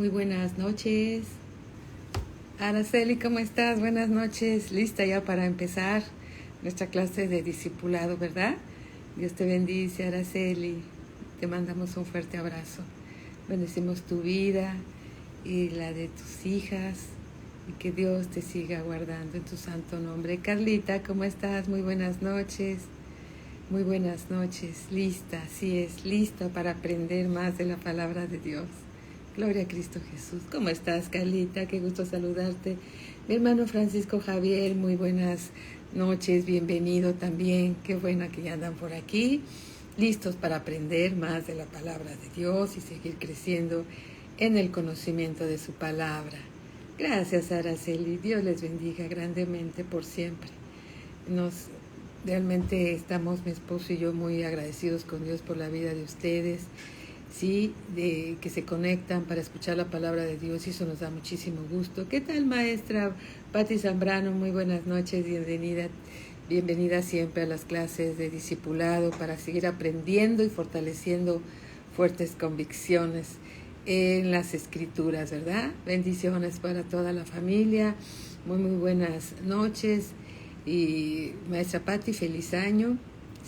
Muy buenas noches. Araceli, ¿cómo estás? Buenas noches. Lista ya para empezar nuestra clase de discipulado, ¿verdad? Dios te bendice, Araceli. Te mandamos un fuerte abrazo. Bendecimos tu vida y la de tus hijas y que Dios te siga guardando en tu santo nombre. Carlita, ¿cómo estás? Muy buenas noches. Muy buenas noches. Lista, así es, lista para aprender más de la palabra de Dios. Gloria a Cristo Jesús. ¿Cómo estás, Carlita? Qué gusto saludarte. Mi hermano Francisco Javier, muy buenas noches, bienvenido también. Qué bueno que ya andan por aquí, listos para aprender más de la palabra de Dios y seguir creciendo en el conocimiento de su palabra. Gracias, Araceli. Dios les bendiga grandemente por siempre. Realmente estamos, mi esposo y yo, muy agradecidos con Dios por la vida de ustedes. Sí, de que se conectan para escuchar la palabra de Dios, y eso nos da muchísimo gusto. ¿Qué tal, maestra Patti Zambrano? Muy buenas noches, bienvenida siempre a las clases de discipulado para seguir aprendiendo y fortaleciendo fuertes convicciones en las escrituras, ¿verdad? Bendiciones para toda la familia, muy buenas noches. Y maestra Patti, feliz año,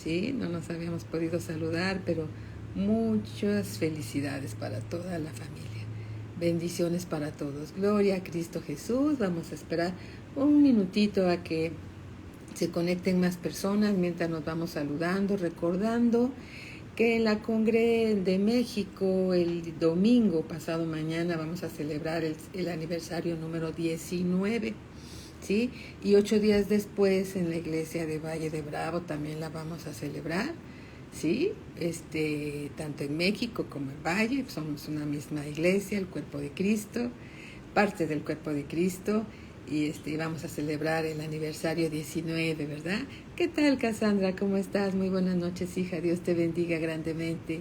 sí, no nos habíamos podido saludar, pero muchas felicidades para toda la familia. Bendiciones para todos. Gloria a Cristo Jesús. Vamos a esperar un minutito a que se conecten más personas mientras nos vamos saludando, recordando que en la Congre de México el domingo pasado mañana vamos a celebrar el aniversario número 19, ¿sí? Y 8 días después en la iglesia de Valle de Bravo también la vamos a celebrar. Sí, tanto en México como en Valle, somos una misma iglesia, el cuerpo de Cristo, parte del cuerpo de Cristo, y vamos a celebrar el aniversario 19, ¿verdad? ¿Qué tal, Cassandra? ¿Cómo estás? Muy buenas noches, hija, Dios te bendiga grandemente.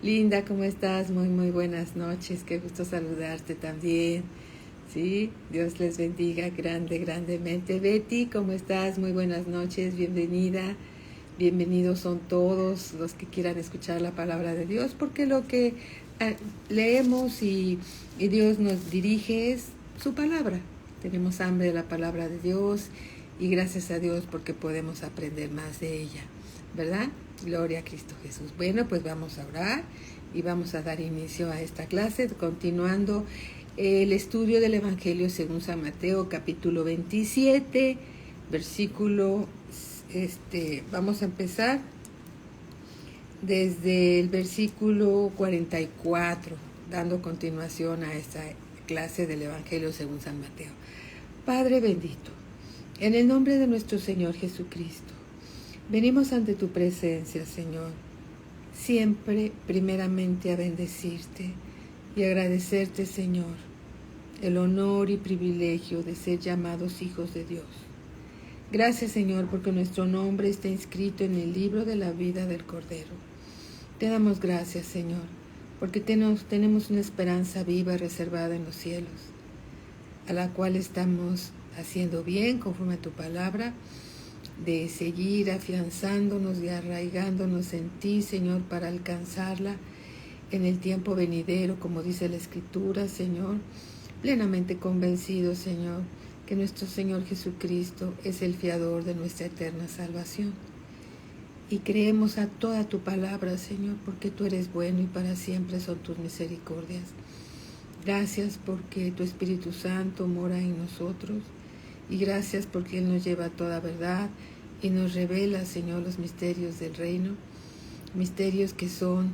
Linda, ¿cómo estás? Muy buenas noches, qué gusto saludarte también. Sí, Dios les bendiga grandemente. Betty, ¿cómo estás? Muy buenas noches, bienvenida. Bienvenidos son todos los que quieran escuchar la palabra de Dios, porque lo que leemos y Dios nos dirige es su palabra. Tenemos hambre de la palabra de Dios y gracias a Dios porque podemos aprender más de ella, ¿verdad? Gloria a Cristo Jesús. Bueno, pues vamos a orar y vamos a dar inicio a esta clase, continuando el estudio del Evangelio según San Mateo, capítulo 27, versículo vamos a empezar desde el versículo 44, dando continuación a esta clase del Evangelio según San Mateo. Padre bendito, en el nombre de nuestro Señor Jesucristo, venimos ante tu presencia, Señor, siempre primeramente a bendecirte y agradecerte, Señor, el honor y privilegio de ser llamados hijos de Dios. Gracias, Señor, porque nuestro nombre está inscrito en el libro de la vida del Cordero. Te damos gracias, Señor, porque tenemos una esperanza viva reservada en los cielos, a la cual estamos haciendo bien conforme a tu palabra, de seguir afianzándonos y arraigándonos en ti, Señor, para alcanzarla en el tiempo venidero, como dice la Escritura, Señor, plenamente convencido, Señor, que nuestro Señor Jesucristo es el fiador de nuestra eterna salvación. Y creemos a toda tu palabra, Señor, porque tú eres bueno y para siempre son tus misericordias. Gracias porque tu Espíritu Santo mora en nosotros y gracias porque Él nos lleva a toda verdad y nos revela, Señor, los misterios del reino, misterios que son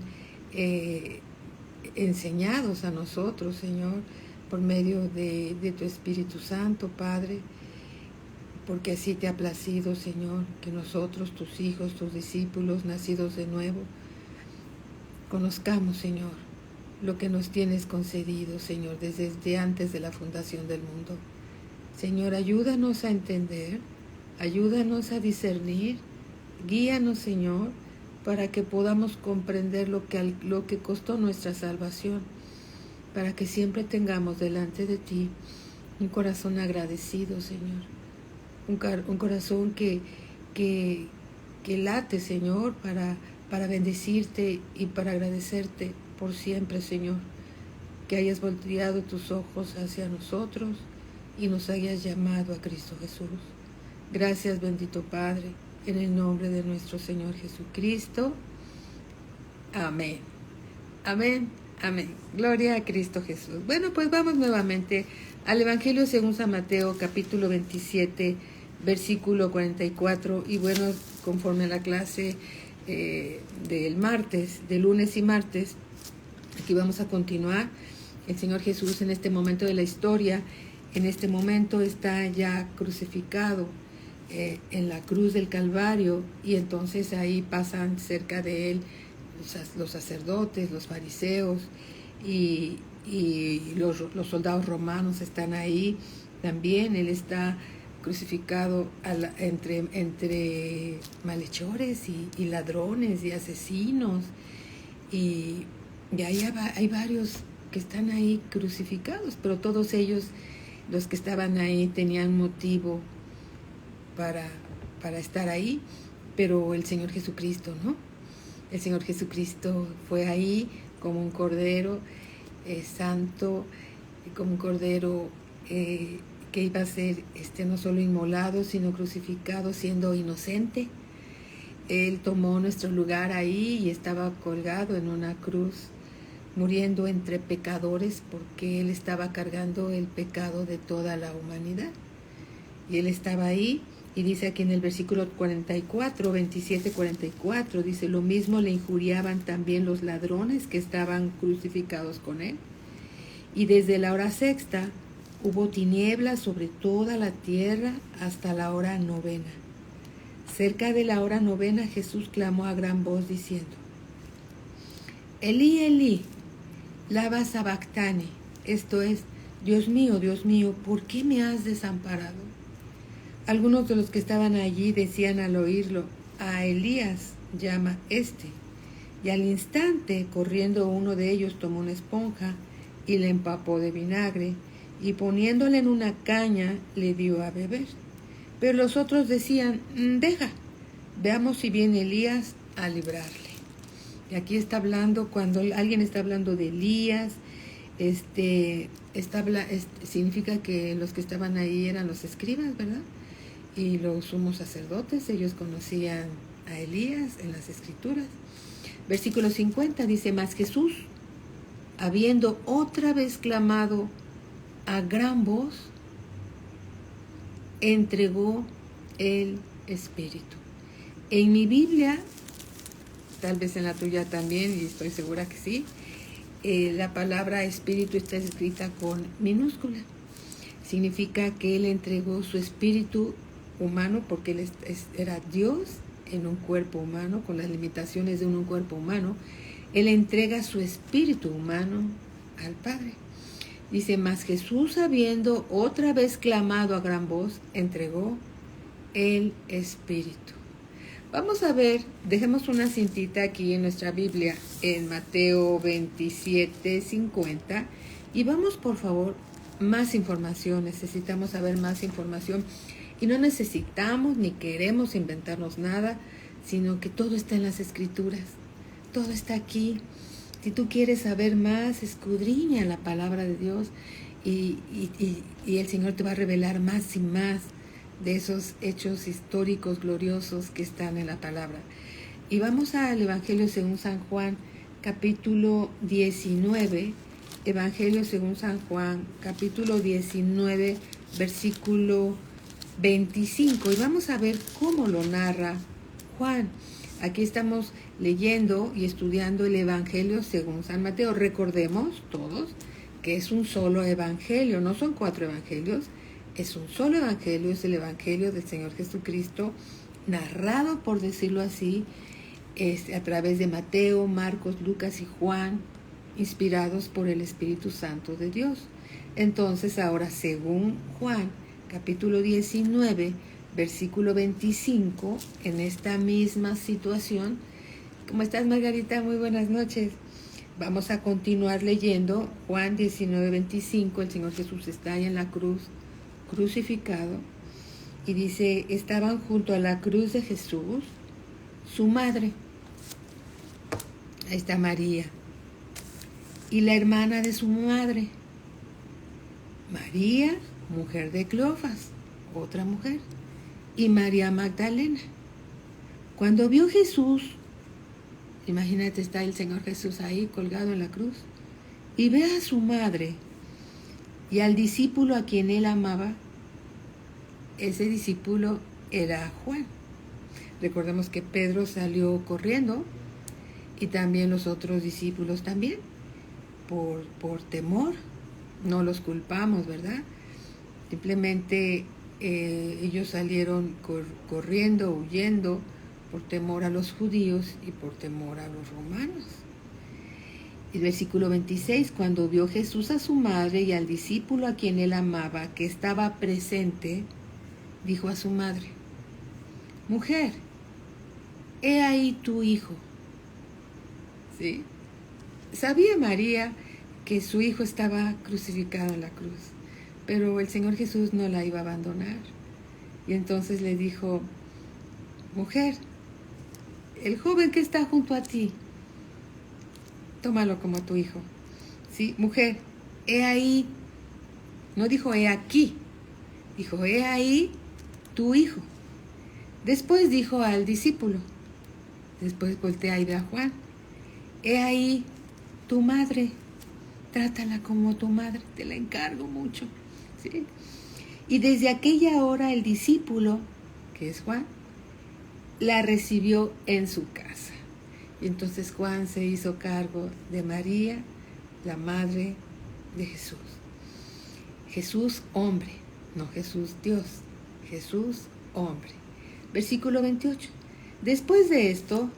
enseñados a nosotros, Señor, por medio de tu Espíritu Santo, Padre, porque así te ha placido, Señor, que nosotros, tus hijos, tus discípulos, nacidos de nuevo, conozcamos, Señor, lo que nos tienes concedido, Señor, desde antes de la fundación del mundo. Señor, ayúdanos a entender, ayúdanos a discernir, guíanos, Señor, para que podamos comprender lo que costó nuestra salvación, para que siempre tengamos delante de ti un corazón agradecido, Señor, un corazón que late, Señor, para bendecirte y para agradecerte por siempre, Señor, que hayas volteado tus ojos hacia nosotros y nos hayas llamado a Cristo Jesús. Gracias, bendito Padre, en el nombre de nuestro Señor Jesucristo. Amén. Amén. Amén. Gloria a Cristo Jesús. Bueno, pues vamos nuevamente al Evangelio según San Mateo, capítulo 27, versículo 44. Y bueno, conforme a la clase del martes, de lunes y martes, aquí vamos a continuar. El Señor Jesús en este momento de la historia, en este momento está ya crucificado en la cruz del Calvario, y entonces ahí pasan cerca de él los sacerdotes, los fariseos y los soldados romanos están ahí también. Él está crucificado entre malhechores y ladrones y asesinos, y ahí hay varios que están ahí crucificados, pero todos ellos, los que estaban ahí, tenían motivo para estar ahí, pero el Señor Jesucristo no. El Señor Jesucristo fue ahí como un cordero santo, como un cordero que iba a ser no solo inmolado, sino crucificado siendo inocente. Él tomó nuestro lugar ahí y estaba colgado en una cruz, muriendo entre pecadores, porque Él estaba cargando el pecado de toda la humanidad. Y Él estaba ahí. Y dice aquí en el versículo 44, 27, 44, dice: lo mismo le injuriaban también los ladrones que estaban crucificados con él. Y desde la hora sexta hubo tinieblas sobre toda la tierra hasta la hora novena. Cerca de la hora novena Jesús clamó a gran voz diciendo: Elí, Elí, lama sabactani, esto es, Dios mío, ¿por qué me has desamparado? Algunos de los que estaban allí decían al oírlo: a Elías llama este. Y al instante, corriendo uno de ellos, tomó una esponja y la empapó de vinagre, y poniéndola en una caña, le dio a beber. Pero los otros decían: deja, veamos si viene Elías a librarle. Y aquí está hablando, cuando alguien está hablando de Elías, significa que los que estaban ahí eran los escribas, ¿verdad? Y los sumos sacerdotes, ellos conocían a Elías en las Escrituras. Versículo 50 dice: mas Jesús, habiendo otra vez clamado a gran voz, entregó el Espíritu. En mi Biblia, tal vez en la tuya también, y estoy segura que sí, la palabra Espíritu está escrita con minúscula. Significa que Él entregó su Espíritu humano, porque Él era Dios en un cuerpo humano, con las limitaciones de un cuerpo humano. Él entrega su espíritu humano al Padre. Dice: mas Jesús, habiendo otra vez clamado a gran voz, entregó el Espíritu. Vamos a ver, dejemos una cintita aquí en nuestra Biblia, en Mateo 27, 50, y vamos, por favor, más información. Necesitamos saber más información. Y no necesitamos ni queremos inventarnos nada, sino que todo está en las Escrituras. Todo está aquí. Si tú quieres saber más, escudriña la palabra de Dios y el Señor te va a revelar más y más de esos hechos históricos gloriosos que están en la palabra. Y vamos al Evangelio según San Juan, capítulo 19. Evangelio según San Juan, capítulo 19, versículo 25, y vamos a ver cómo lo narra Juan. Aquí estamos leyendo y estudiando el Evangelio según San Mateo. Recordemos todos que es un solo evangelio, no son 4 evangelios, es un solo evangelio, es el Evangelio del Señor Jesucristo, narrado, por decirlo así, a través de Mateo, Marcos, Lucas y Juan, inspirados por el Espíritu Santo de Dios. Entonces, ahora, según Juan, capítulo 19, versículo 25, en esta misma situación. ¿Cómo estás, Margarita? Muy buenas noches. Vamos a continuar leyendo Juan 19, 25. El Señor Jesús está ahí en la cruz, crucificado, y dice: estaban junto a la cruz de Jesús su madre. Ahí está María. y la hermana de su madre, María, mujer de Cleofas, otra mujer, y María Magdalena. Cuando vio Jesús, imagínate, está el Señor Jesús ahí colgado en la cruz, y ve a su madre y al discípulo a quien él amaba. Ese discípulo era Juan. Recordemos que Pedro salió corriendo y también los otros discípulos también, por temor. No los culpamos, ¿verdad? Simplemente ellos salieron corriendo, huyendo, por temor a los judíos y por temor a los romanos. El versículo 26, cuando vio Jesús a su madre y al discípulo a quien él amaba, que estaba presente, dijo a su madre: mujer, he ahí tu hijo. ¿Sí? Sabía María que su hijo estaba crucificado en la cruz, pero el Señor Jesús no la iba a abandonar. Y entonces le dijo: mujer, el joven que está junto a ti, tómalo como tu hijo. ¿Sí? Mujer, he ahí, no dijo he aquí, dijo he ahí tu hijo. Después dijo al discípulo, después voltea y ve a Juan: he ahí tu madre, trátala como tu madre, te la encargo mucho. ¿Sí? Y desde aquella hora el discípulo, que es Juan, la recibió en su casa. Y entonces Juan se hizo cargo de María, la madre de Jesús. Jesús hombre, no Jesús Dios, Jesús hombre. Versículo 28. Después de esto,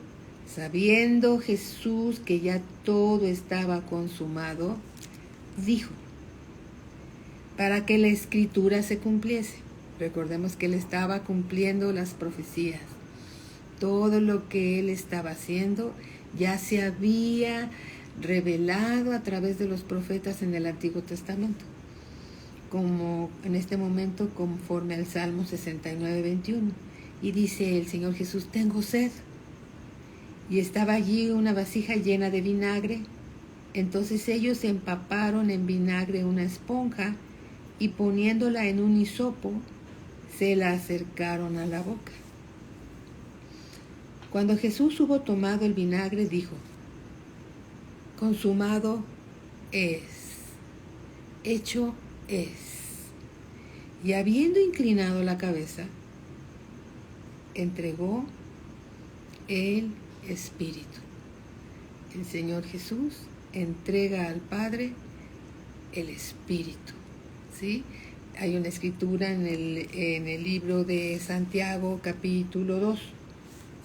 sabiendo Jesús que ya todo estaba consumado, dijo, para que la escritura se cumpliese. Recordemos que él estaba cumpliendo las profecías. Todo lo que él estaba haciendo ya se había revelado a través de los profetas en el Antiguo Testamento, como en este momento conforme al Salmo 69, 21. Y dice el Señor Jesús: tengo sed. Y estaba allí una vasija llena de vinagre. Entonces ellos empaparon en vinagre una esponja y poniéndola en un hisopo, se la acercaron a la boca. Cuando Jesús hubo tomado el vinagre, dijo: consumado es, hecho es. Y habiendo inclinado la cabeza, entregó el Espíritu. El Señor Jesús entrega al Padre el Espíritu. ¿Sí? Hay una escritura en el libro de Santiago, capítulo 2.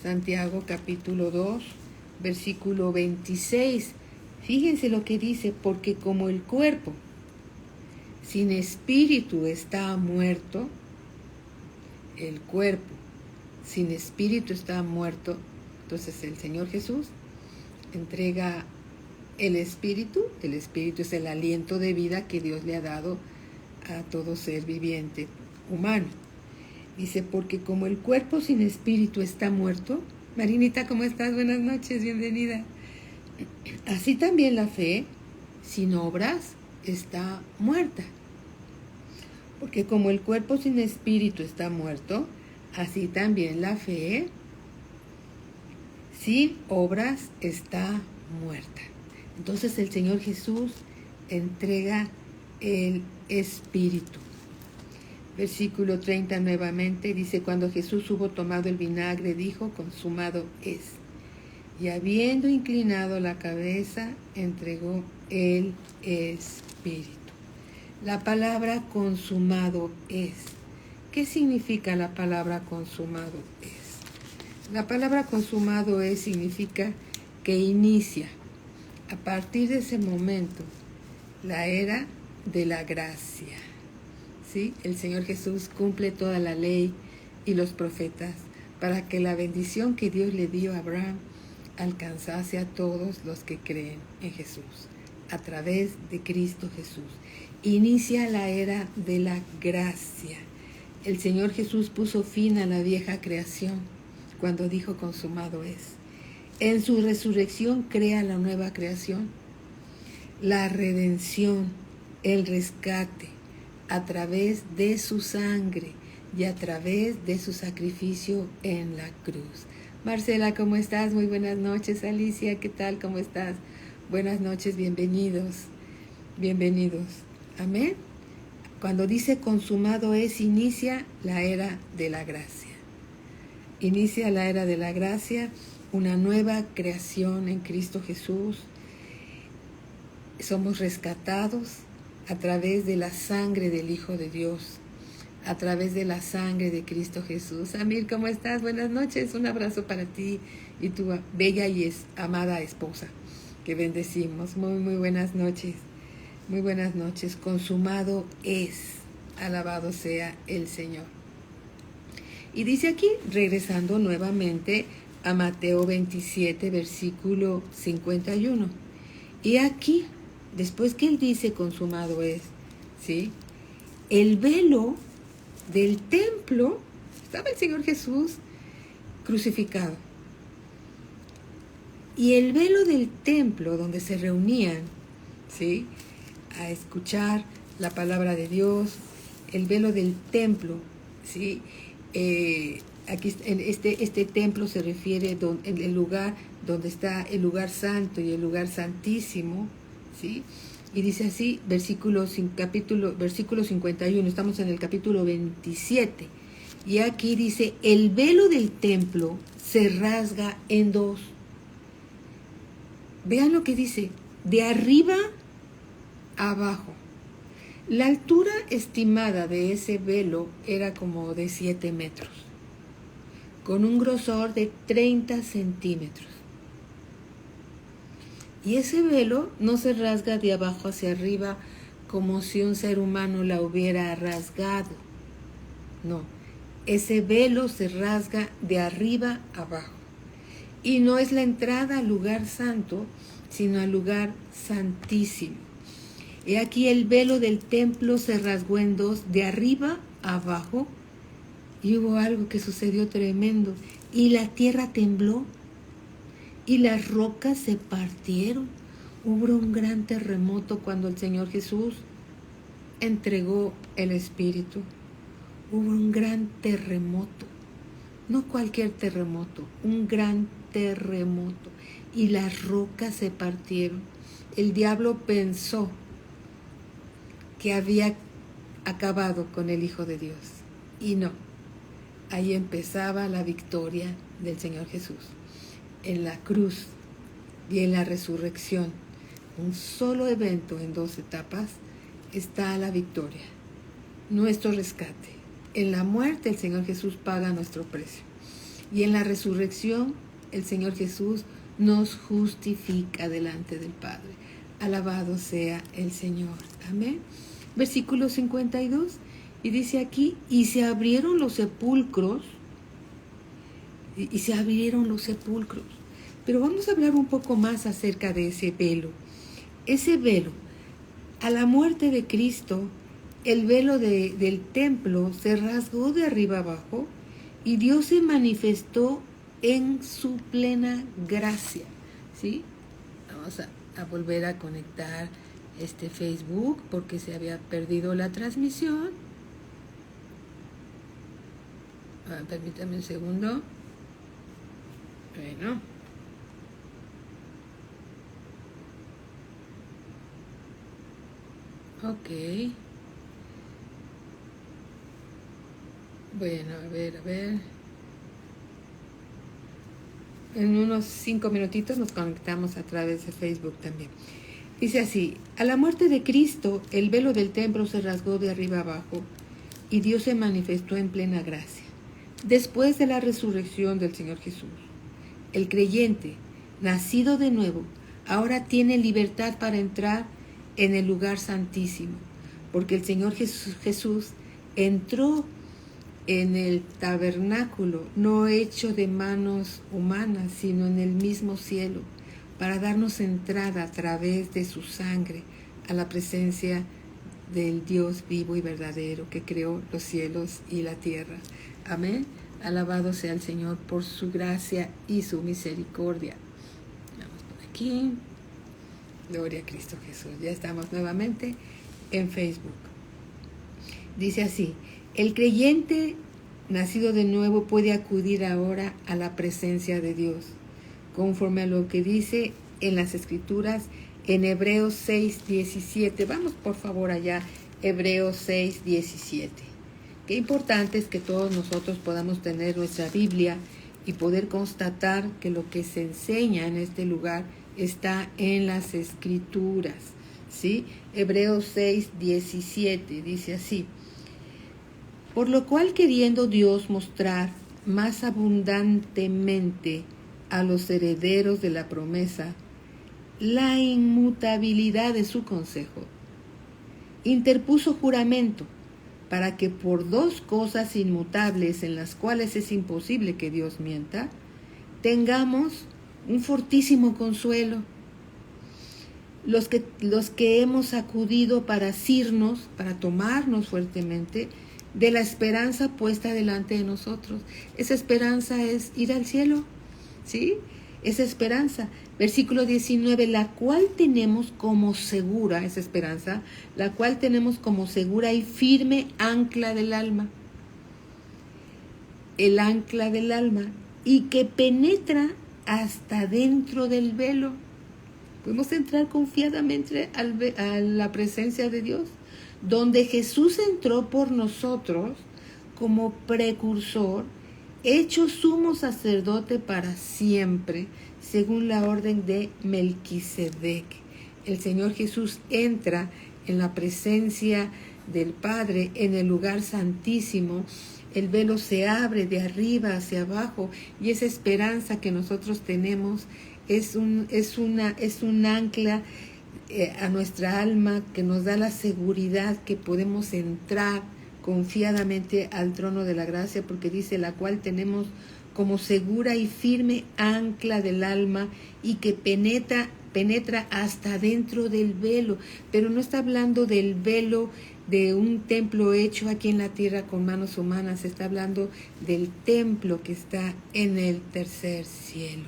Santiago, capítulo 2, versículo 26. Fíjense lo que dice: porque como el cuerpo sin espíritu está muerto, el cuerpo sin espíritu está muerto, entonces el Señor Jesús entrega el Espíritu. El Espíritu es el aliento de vida que Dios le ha dado a todo ser viviente humano. Dice: porque como el cuerpo sin espíritu está muerto. Marinita, ¿cómo estás? Buenas noches, bienvenida. Así también la fe sin obras está muerta. Porque como el cuerpo sin espíritu está muerto, así también la fe sin obras está muerta. Entonces el Señor Jesús entrega el Espíritu. Versículo 30 nuevamente dice: cuando Jesús hubo tomado el vinagre, dijo: consumado es. Y habiendo inclinado la cabeza, entregó el Espíritu. La palabra consumado es. ¿Qué significa la palabra consumado es? La palabra consumado es significa que inicia, a partir de ese momento, la era de la gracia. ¿Sí? El Señor Jesús cumple toda la ley y los profetas para que la bendición que Dios le dio a Abraham alcanzase a todos los que creen en Jesús, a través de Cristo Jesús. Inicia la era de la gracia. El Señor Jesús puso fin a la vieja creación cuando dijo: consumado es. En su resurrección crea la nueva creación. la redención, el rescate a través de su sangre y a través de su sacrificio en la cruz. Marcela, ¿cómo estás? Muy buenas noches. Alicia, ¿qué tal? ¿Cómo estás? Buenas noches, bienvenidos. Bienvenidos. Amén. Cuando dice consumado es, inicia la era de la gracia. Inicia la era de la gracia, una nueva creación en Cristo Jesús. Somos rescatados a través de la sangre del Hijo de Dios, a través de la sangre de Cristo Jesús. Amir, ¿cómo estás? Buenas noches. Un abrazo para ti y tu bella y amada esposa, que bendecimos. Muy, muy buenas noches. Muy buenas noches. Consumado es. Alabado sea el Señor. Y dice aquí, regresando nuevamente a Mateo 27, versículo 51. Y aquí, después que él dice consumado es, ¿sí? El velo del templo, estaba el Señor Jesús crucificado. Y el velo del templo donde se reunían, ¿sí?, a escuchar la palabra de Dios, el velo del templo, ¿sí? Aquí en este templo se refiere en el lugar donde está el lugar santo y el lugar santísimo, ¿sí? Y dice así, versículo 51, estamos en el capítulo 27, y aquí dice, el velo del templo se rasga en dos. Vean lo que dice, de arriba a abajo. La altura estimada de ese velo era como de 7 metros, con un grosor de 30 centímetros. Y ese velo no se rasga de abajo hacia arriba como si un ser humano la hubiera rasgado. No, ese velo se rasga de arriba a abajo. Y no es la entrada al lugar santo, sino al lugar santísimo. He aquí el velo del templo se rasgó en dos, de arriba a abajo, y hubo algo que sucedió tremendo. Y la tierra tembló, y las rocas se partieron. Hubo un gran terremoto cuando el Señor Jesús entregó el Espíritu. Hubo un gran terremoto, no cualquier terremoto, un gran terremoto. Y las rocas se partieron. El diablo pensó que había acabado con el Hijo de Dios. Y no, ahí empezaba la victoria del Señor Jesús. En la cruz y en la resurrección, un solo evento en 2 etapas, está la victoria, nuestro rescate. En la muerte el Señor Jesús paga nuestro precio. Y en la resurrección el Señor Jesús nos justifica delante del Padre. Alabado sea el Señor. Amén. Versículo 52. Y dice aquí, y se abrieron los sepulcros. Y se abrieron los sepulcros. Pero vamos a hablar un poco más acerca de ese velo. Ese velo, a la muerte de Cristo, el velo del templo se rasgó de arriba abajo y Dios se manifestó en su plena gracia. ¿Sí? Vamos a volver a conectar este Facebook porque se había perdido la transmisión. Permítame un segundo. Bueno. Ok. Bueno, a ver. En unos 5 minutitos nos conectamos a través de Facebook también. Dice así, a la muerte de Cristo, el velo del templo se rasgó de arriba abajo y Dios se manifestó en plena gracia. Después de la resurrección del Señor Jesús, el creyente, nacido de nuevo, ahora tiene libertad para entrar en el lugar santísimo, porque el Señor Jesús entró en el tabernáculo, no hecho de manos humanas, sino en el mismo cielo, para darnos entrada a través de su sangre a la presencia del Dios vivo y verdadero que creó los cielos y la tierra. Amén. Alabado sea el Señor por su gracia y su misericordia. Vamos por aquí. Gloria a Cristo Jesús. Ya estamos nuevamente en Facebook. Dice así: el creyente nacido de nuevo puede acudir ahora a la presencia de Dios, conforme a lo que dice en las Escrituras en Hebreos 6:17. Vamos por favor allá, Hebreos 6:17. Qué importante es que todos nosotros podamos tener nuestra Biblia y poder constatar que lo que se enseña en este lugar está en las Escrituras, ¿sí? Hebreos 6:17 dice así: por lo cual, queriendo Dios mostrar más abundantemente a los herederos de la promesa la inmutabilidad de su consejo, interpuso juramento para que por dos cosas inmutables en las cuales es imposible que Dios mienta, tengamos un fortísimo consuelo. Los que hemos acudido para asirnos, para tomarnos fuertemente de la esperanza puesta delante de nosotros. Esa esperanza es ir al cielo, ¿sí? Esa esperanza. Versículo 19, la cual tenemos como segura, esa esperanza, la cual tenemos como segura y firme ancla del alma. El ancla del alma, y que penetra hasta dentro del velo. Podemos entrar confiadamente a la presencia de Dios, donde Jesús entró por nosotros como precursor, hecho sumo sacerdote para siempre, según la orden de Melquisedec. El Señor Jesús entra en la presencia del Padre en el lugar santísimo. El velo se abre de arriba hacia abajo y esa esperanza que nosotros tenemos es un ancla a nuestra alma que nos da la seguridad que podemos entrar confiadamente al trono de la gracia, porque dice la cual tenemos como segura y firme ancla del alma y que penetra hasta dentro del velo. Pero no está hablando del velo de un templo hecho aquí en la tierra con manos humanas, está hablando del templo que está en el tercer cielo.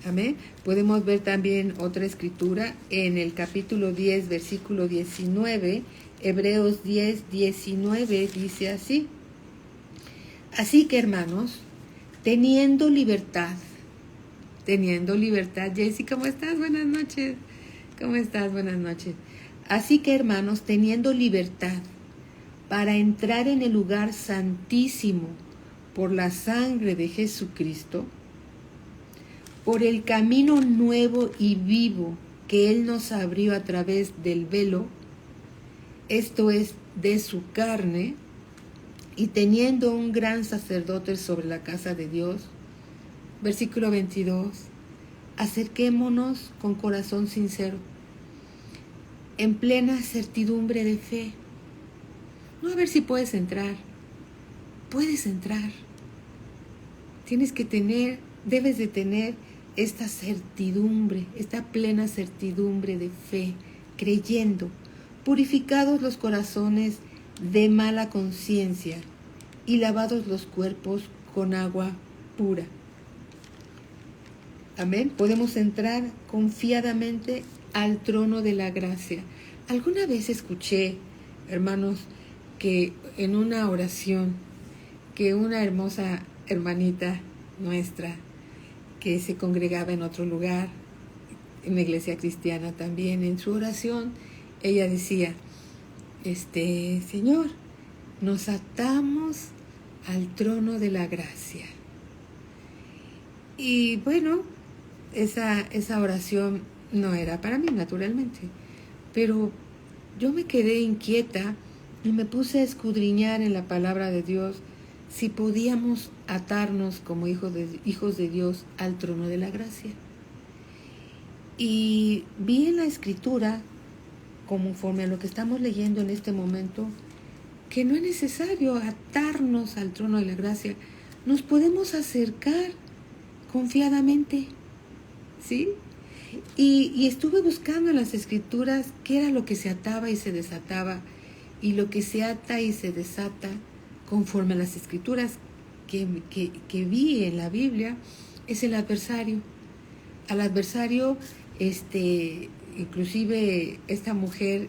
Amén. Podemos ver también otra escritura en el capítulo 10, versículo 19, Hebreos 10, 19, dice así: así que, hermanos, teniendo libertad, Jessy, ¿cómo estás? Buenas noches. ¿Cómo estás? Buenas noches. Así que, hermanos, teniendo libertad para entrar en el lugar santísimo por la sangre de Jesucristo, por el camino nuevo y vivo que Él nos abrió a través del velo, esto es, de su carne, y teniendo un gran sacerdote sobre la casa de Dios, versículo 22, acerquémonos con corazón sincero, en plena certidumbre de fe. No a ver si puedes entrar. Puedes entrar. Debes de tener esta certidumbre, esta plena certidumbre de fe, creyendo, purificados los corazones de mala conciencia y lavados los cuerpos con agua pura. Amén. Podemos entrar confiadamente al trono de la gracia. Alguna vez escuché, hermanos, que en una oración, que una hermosa hermanita nuestra, que se congregaba en otro lugar, en la iglesia cristiana también, en su oración, ella decía, Señor, nos atamos al trono de la gracia. Y bueno, esa oración no era para mí, naturalmente, pero yo me quedé inquieta y me puse a escudriñar en la palabra de Dios si podíamos atarnos como hijos de Dios al trono de la gracia. Y vi en la Escritura, conforme a lo que estamos leyendo en este momento, que no es necesario atarnos al trono de la gracia. Nos podemos acercar confiadamente, ¿sí? Y estuve buscando en las Escrituras qué era lo que se ataba y se desataba, y lo que se ata y se desata conforme a las Escrituras que vi en la Biblia es el adversario. Al adversario inclusive esta mujer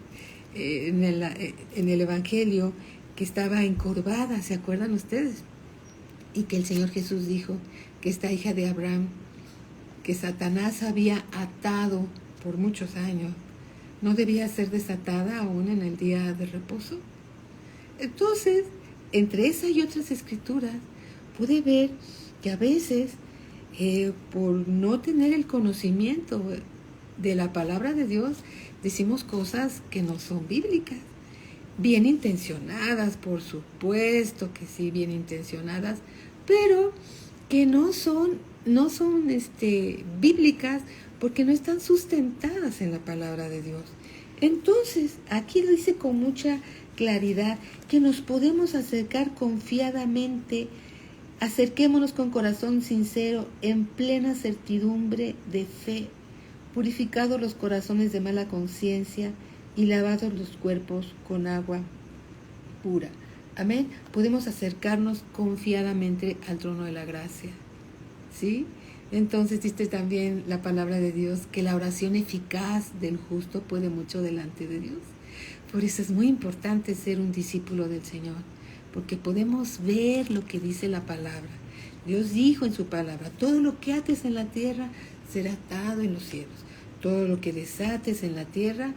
en el Evangelio que estaba encorvada, ¿se acuerdan ustedes? Y que el Señor Jesús dijo que esta hija de Abraham, que Satanás había atado por muchos años, no debía ser desatada aún en el día de reposo. Entonces, entre esa y otras escrituras, pude ver que a veces, por no tener el conocimiento de la palabra de Dios, decimos cosas que no son bíblicas. Bien intencionadas, por supuesto que sí, bien intencionadas, pero que no son bíblicas porque no están sustentadas en la palabra de Dios. Entonces, aquí lo dice con mucha claridad que nos podemos acercar confiadamente, acerquémonos con corazón sincero, en plena certidumbre de fe, purificados los corazones de mala conciencia y lavados los cuerpos con agua pura. Amén. Podemos acercarnos confiadamente al trono de la gracia. ¿Sí? Entonces dice también la palabra de Dios que la oración eficaz del justo puede mucho delante de Dios. Por eso es muy importante ser un discípulo del Señor, porque podemos ver lo que dice la palabra. Dios dijo en su palabra, todo lo que ates en la tierra será atado en los cielos. Todo lo que desates en la tierra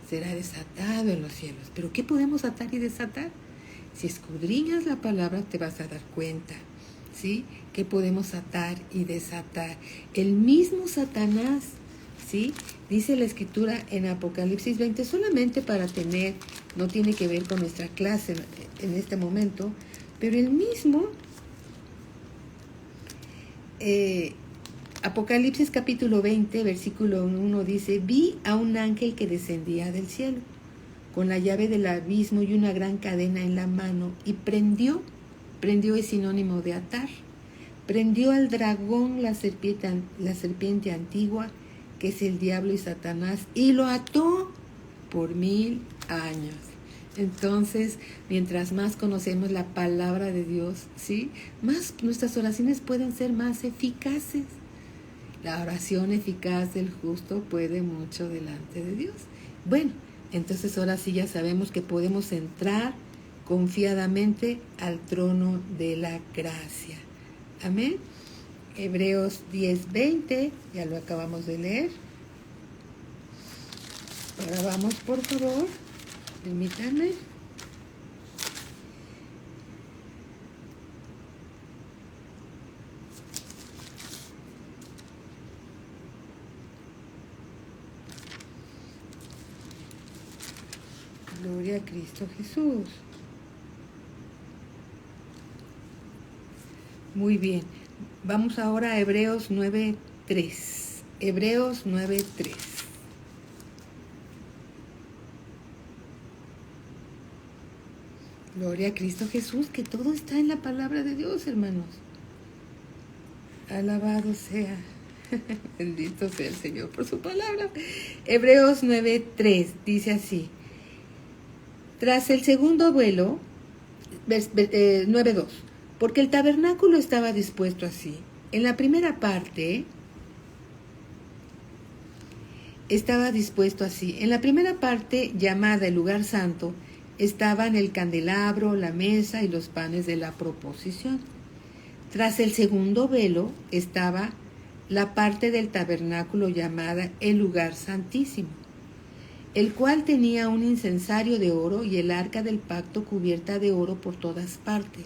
será desatado en los cielos. ¿Pero qué podemos atar y desatar? Si escudriñas la palabra te vas a dar cuenta, ¿sí? Que podemos atar y desatar. El mismo Satanás, ¿sí? Dice la escritura en Apocalipsis 20, solamente para tener, no tiene que ver con nuestra clase en este momento, pero el mismo Apocalipsis capítulo 20, versículo 1 dice, vi a un ángel que descendía del cielo, con la llave del abismo y una gran cadena en la mano, y prendió es sinónimo de atar, prendió al dragón, la serpiente antigua, que es el diablo y Satanás, y lo ató por 1000 años. Entonces, mientras más conocemos la palabra de Dios, ¿sí? Más nuestras oraciones pueden ser más eficaces. La oración eficaz del justo puede mucho delante de Dios. Bueno, entonces ahora sí ya sabemos que podemos entrar confiadamente al trono de la gracia. Amén. Hebreos 10:20, ya lo acabamos de leer. Ahora vamos, por favor, permítanme. Gloria a Cristo Jesús. Muy bien. Vamos ahora a Hebreos 9:3. Hebreos 9:3. Gloria a Cristo Jesús, que todo está en la palabra de Dios, hermanos. Alabado sea. Bendito sea el Señor por su palabra. Hebreos 9:3 dice así. Tras el segundo vuelo, 9:2, porque el tabernáculo estaba dispuesto así. En la primera parte estaba dispuesto así. En la primera parte, llamada el lugar santo, estaban el candelabro, la mesa y los panes de la proposición. Tras el segundo velo estaba la parte del tabernáculo llamada el lugar santísimo, el cual tenía un incensario de oro y el arca del pacto cubierta de oro por todas partes,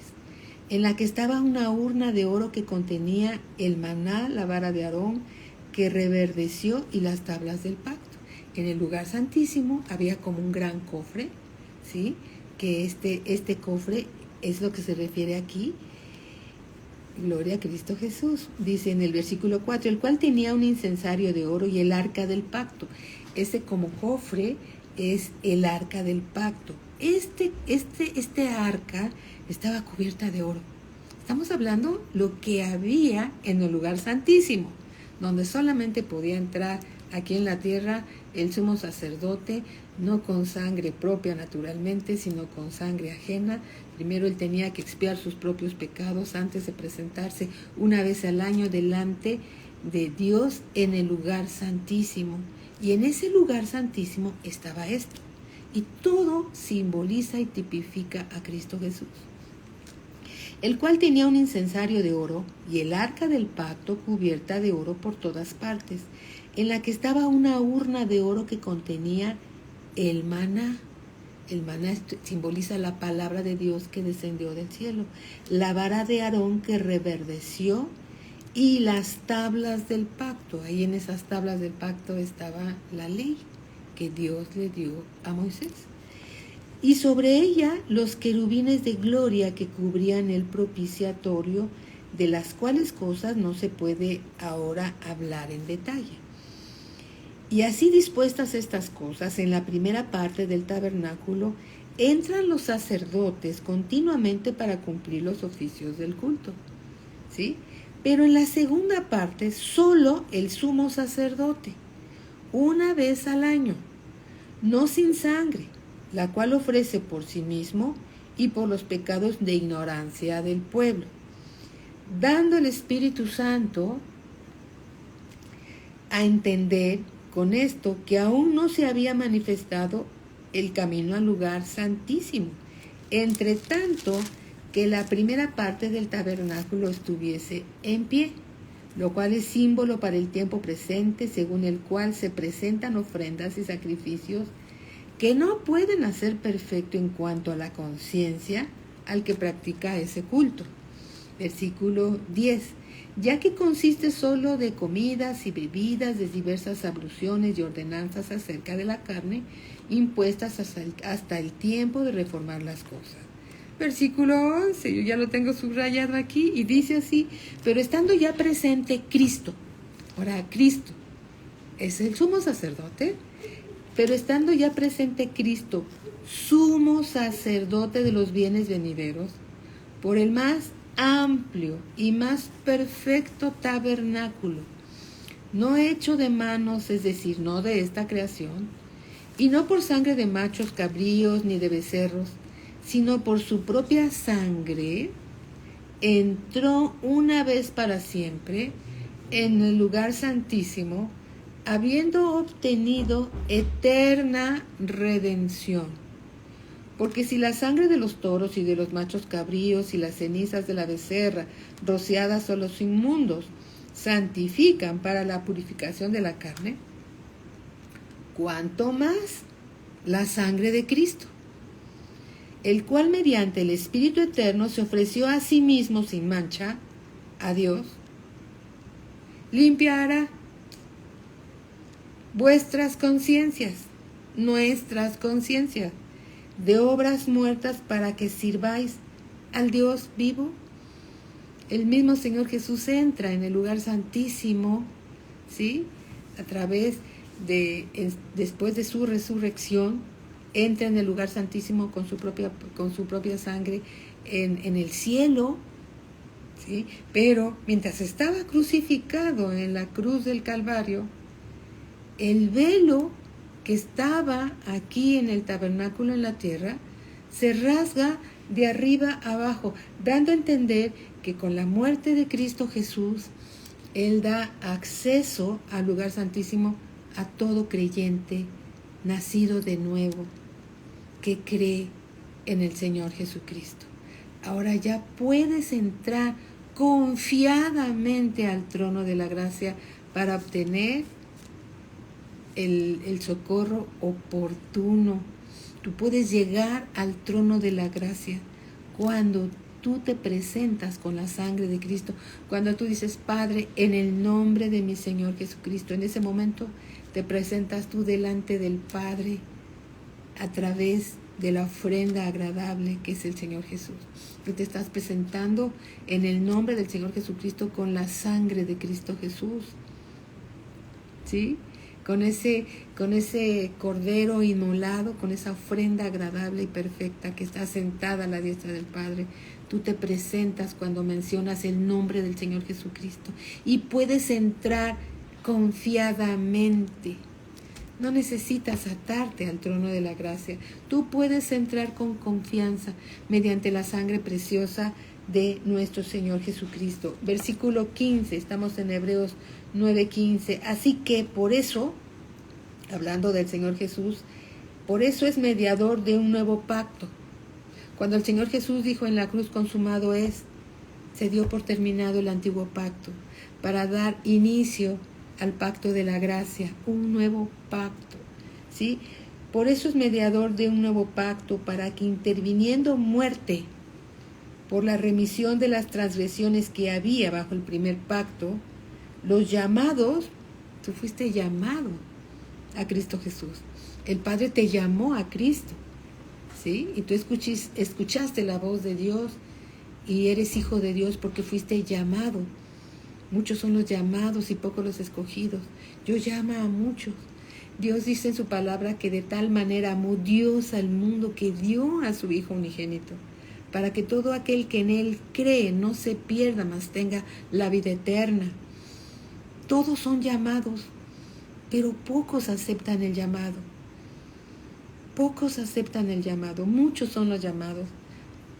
en la que estaba una urna de oro que contenía el maná, la vara de Aarón, que reverdeció, y las tablas del pacto. En el lugar santísimo había como un gran cofre, ¿sí? Que este cofre es lo que se refiere aquí. Gloria a Cristo Jesús. Dice en el versículo 4, el cual tenía un incensario de oro y el arca del pacto. Ese como cofre es el arca del pacto. Este arca estaba cubierta de oro. Estamos hablando lo que había en el lugar santísimo, donde solamente podía entrar aquí en la tierra el sumo sacerdote, no con sangre propia naturalmente, sino con sangre ajena. Primero él tenía que expiar sus propios pecados antes de presentarse una vez al año delante de Dios en el lugar santísimo. Y en ese lugar santísimo estaba esto. Y todo simboliza y tipifica a Cristo Jesús, el cual tenía un incensario de oro y el arca del pacto cubierta de oro por todas partes, en la que estaba una urna de oro que contenía el maná. El maná simboliza la palabra de Dios que descendió del cielo, la vara de Aarón que reverdeció y las tablas del pacto. Ahí en esas tablas del pacto estaba la ley que Dios le dio a Moisés. Y sobre ella los querubines de gloria que cubrían el propiciatorio, de las cuales cosas no se puede ahora hablar en detalle. Y así dispuestas estas cosas, en la primera parte del tabernáculo, entran los sacerdotes continuamente para cumplir los oficios del culto, ¿sí? Pero en la segunda parte, solo el sumo sacerdote, una vez al año, no sin sangre, la cual ofrece por sí mismo y por los pecados de ignorancia del pueblo, dando el Espíritu Santo a entender con esto que aún no se había manifestado el camino al lugar santísimo, entre tanto que la primera parte del tabernáculo estuviese en pie, lo cual es símbolo para el tiempo presente, según el cual se presentan ofrendas y sacrificios que no pueden hacer perfecto en cuanto a la conciencia al que practica ese culto. Versículo 10. Ya que consiste solo de comidas y bebidas, de diversas abluciones y ordenanzas acerca de la carne, impuestas hasta el tiempo de reformar las cosas. Versículo 11, yo ya lo tengo subrayado aquí, y dice así: pero estando ya presente Cristo, ahora Cristo es el sumo sacerdote, pero estando ya presente Cristo, sumo sacerdote de los bienes venideros, por el más amplio y más perfecto tabernáculo, no hecho de manos, es decir, no de esta creación, y no por sangre de machos cabríos ni de becerros, sino por su propia sangre, entró una vez para siempre en el lugar santísimo, habiendo obtenido eterna redención. Porque si la sangre de los toros y de los machos cabríos y las cenizas de la becerra rociadas a los inmundos santifican para la purificación de la carne, ¿cuánto más la sangre de Cristo, el cual mediante el Espíritu Eterno se ofreció a sí mismo sin mancha a Dios, limpiará vuestras conciencias, nuestras conciencias, de obras muertas para que sirváis al Dios vivo? El mismo Señor Jesús entra en el lugar santísimo, ¿sí? A través de, después de su resurrección, entra en el lugar santísimo con su propia sangre en el cielo, ¿sí? Pero mientras estaba crucificado en la cruz del Calvario, el velo que estaba aquí en el tabernáculo en la tierra se rasga de arriba abajo, dando a entender que con la muerte de Cristo Jesús, Él da acceso al lugar santísimo a todo creyente nacido de nuevo, que cree en el Señor Jesucristo. Ahora ya puedes entrar confiadamente al trono de la gracia para obtener el socorro oportuno. Tú puedes llegar al trono de la gracia cuando tú te presentas con la sangre de Cristo, cuando tú dices: Padre, en el nombre de mi Señor Jesucristo. En ese momento te presentas tú delante del Padre a través de la ofrenda agradable que es el Señor Jesús. Tú te estás presentando en el nombre del Señor Jesucristo con la sangre de Cristo Jesús, ¿sí? Con ese cordero inmolado, con esa ofrenda agradable y perfecta que está sentada a la diestra del Padre. Tú te presentas cuando mencionas el nombre del Señor Jesucristo y puedes entrar confiadamente. No necesitas atarte al trono de la gracia. Tú puedes entrar con confianza mediante la sangre preciosa de nuestro Señor Jesucristo. Versículo 15, estamos en Hebreos 9:15. Así que por eso, hablando del Señor Jesús, por eso es mediador de un nuevo pacto. Cuando el Señor Jesús dijo en la cruz, consumado es, se dio por terminado el antiguo pacto, para dar inicio al pacto de la gracia, un nuevo pacto, ¿sí? Por eso es mediador de un nuevo pacto, para que interviniendo muerte por la remisión de las transgresiones que había bajo el primer pacto, los llamados, tú fuiste llamado a Cristo Jesús. El Padre te llamó a Cristo, ¿sí? Y tú escuchaste la voz de Dios y eres hijo de Dios porque fuiste llamado. Muchos son los llamados y pocos los escogidos. Dios llama a muchos. Dios dice en su palabra que de tal manera amó Dios al mundo que dio a su Hijo unigénito, para que todo aquel que en Él cree no se pierda, mas tenga la vida eterna. Todos son llamados, pero pocos aceptan el llamado. Pocos aceptan el llamado. Muchos son los llamados,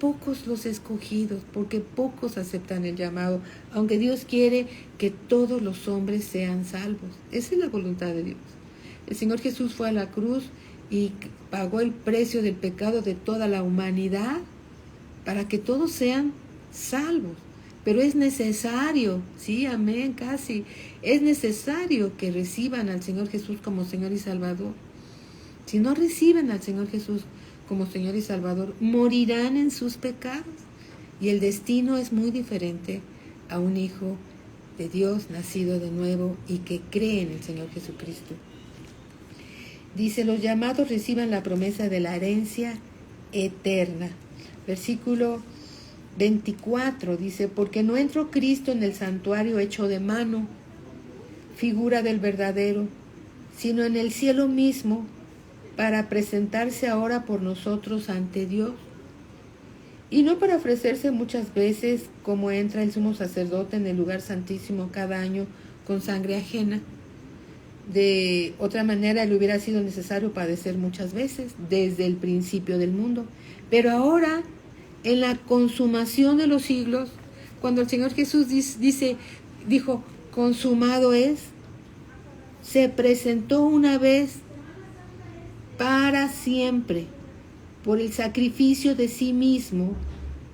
pocos los escogidos, porque pocos aceptan el llamado, aunque Dios quiere que todos los hombres sean salvos. Esa es la voluntad de Dios. El Señor Jesús fue a la cruz y pagó el precio del pecado de toda la humanidad para que todos sean salvos. Pero es necesario, sí, amén, casi, es necesario que reciban al Señor Jesús como Señor y Salvador. Si no reciben al Señor Jesús como Señor y Salvador, morirán en sus pecados. Y el destino es muy diferente a un hijo de Dios nacido de nuevo y que cree en el Señor Jesucristo. Dice, los llamados reciban la promesa de la herencia eterna. Versículo 24 dice, porque no entró Cristo en el santuario hecho de mano, figura del verdadero, sino en el cielo mismo, para presentarse ahora por nosotros ante Dios. Y no para ofrecerse muchas veces, como entra el sumo sacerdote en el lugar santísimo cada año con sangre ajena. De otra manera, le hubiera sido necesario padecer muchas veces, desde el principio del mundo. Pero ahora, en la consumación de los siglos, cuando el Señor Jesús dijo, consumado es, se presentó una vez para siempre, por el sacrificio de sí mismo,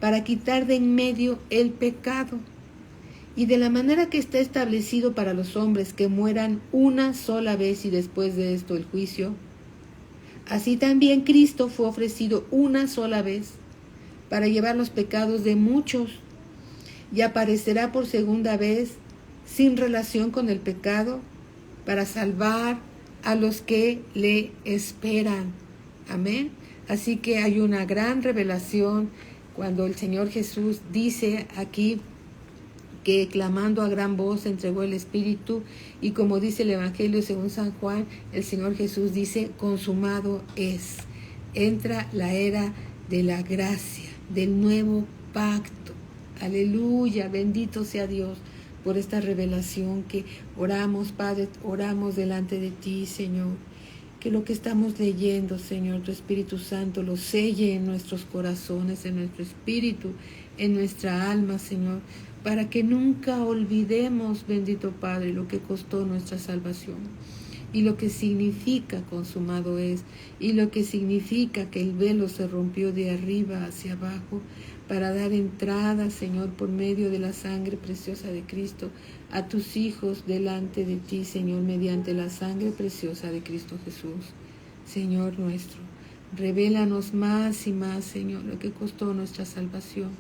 para quitar de en medio el pecado. Y de la manera que está establecido para los hombres que mueran una sola vez y después de esto el juicio, así también Cristo fue ofrecido una sola vez para llevar los pecados de muchos, y aparecerá por segunda vez sin relación con el pecado para salvar a los que le esperan. Amén. Así que hay una gran revelación cuando el Señor Jesús dice aquí que clamando a gran voz entregó el Espíritu, y como dice el Evangelio según San Juan, el Señor Jesús dice, consumado es. Entra la era de la gracia, del nuevo pacto. Aleluya, bendito sea Dios por esta revelación que oramos, Padre, oramos delante de ti, Señor. Que lo que estamos leyendo, Señor, tu Espíritu Santo lo selle en nuestros corazones, en nuestro espíritu, en nuestra alma, Señor, para que nunca olvidemos, bendito Padre, lo que costó nuestra salvación y lo que significa consumado es, y lo que significa que el velo se rompió de arriba hacia abajo para dar entrada, Señor, por medio de la sangre preciosa de Cristo, a tus hijos delante de ti, Señor, mediante la sangre preciosa de Cristo Jesús. Señor nuestro, revélanos más y más, Señor, lo que costó nuestra salvación,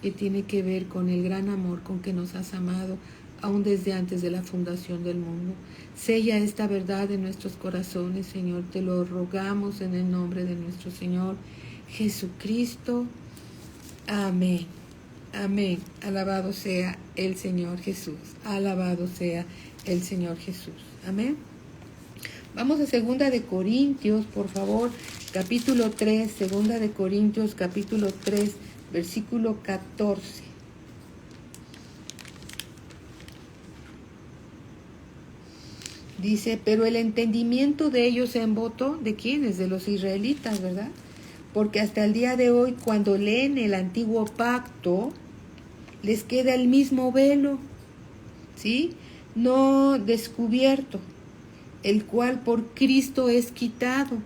que tiene que ver con el gran amor con que nos has amado, aún desde antes de la fundación del mundo. Sella esta verdad en nuestros corazones, Señor, te lo rogamos en el nombre de nuestro Señor Jesucristo. Amén. Amén. Alabado sea el Señor Jesús. Alabado sea el Señor Jesús. Amén. Vamos a 2 de Corintios, por favor, capítulo 3, 2 de Corintios, capítulo 3, versículo 14. Dice, pero el entendimiento de ellos se embotó, ¿de quiénes? De los israelitas, ¿verdad? Porque hasta el día de hoy, cuando leen el antiguo pacto, les queda el mismo velo, ¿sí? No descubierto. el cual por Cristo es quitado.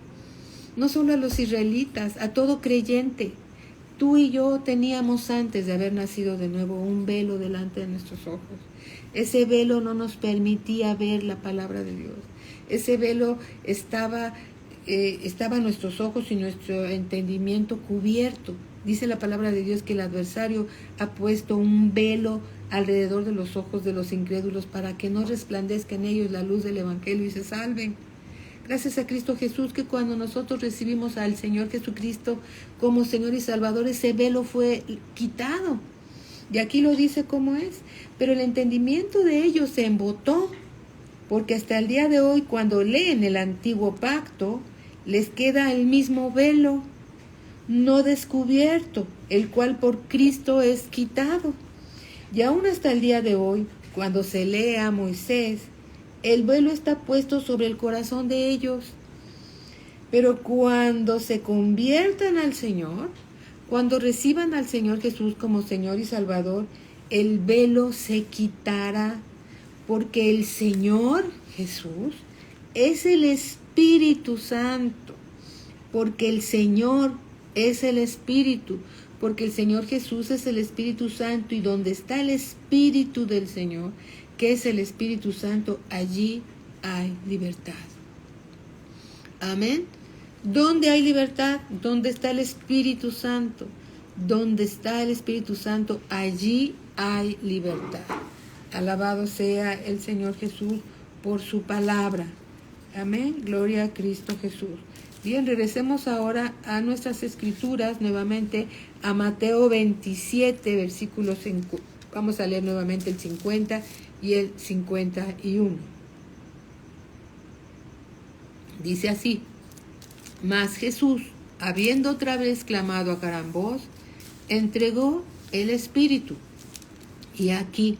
No solo a los israelitas, a todo creyente. Tú y yo teníamos antes de haber nacido de nuevo un velo delante de nuestros ojos. Ese velo no nos permitía ver la palabra de Dios. Ese velo estaba nuestros ojos y nuestro entendimiento cubierto. Dice la palabra de Dios que el adversario ha puesto un velo alrededor de los ojos de los incrédulos para que no resplandezca en ellos la luz del Evangelio y se salven. Gracias a Cristo Jesús, que cuando nosotros recibimos al Señor Jesucristo como Señor y Salvador, ese velo fue quitado. Y aquí lo dice cómo es. Pero el entendimiento de ellos se embotó, porque hasta el día de hoy, cuando leen el antiguo pacto, les queda el mismo velo no descubierto, el cual por Cristo es quitado. Y aún hasta el día de hoy, cuando se lee a Moisés, el velo está puesto sobre el corazón de ellos. Pero cuando se conviertan al Señor, cuando reciban al Señor Jesús como Señor y Salvador, el velo se quitará, porque el Señor Jesús es el Espíritu Santo, porque el Señor es el Espíritu, porque el Señor Jesús es el Espíritu Santo, y donde está el Espíritu del Señor, que es el Espíritu Santo, allí hay libertad. Amén. ¿Dónde hay libertad? ¿Dónde está el Espíritu Santo? Donde está el Espíritu Santo, allí hay libertad. Alabado sea el Señor Jesús por su palabra. Amén. Gloria a Cristo Jesús. Bien, regresemos ahora a nuestras escrituras, nuevamente a Mateo 27, versículos 5. Vamos a leer nuevamente el 50 y el 51. Dice así: Mas Jesús, habiendo otra vez clamado a gran voz, entregó el Espíritu. Y aquí,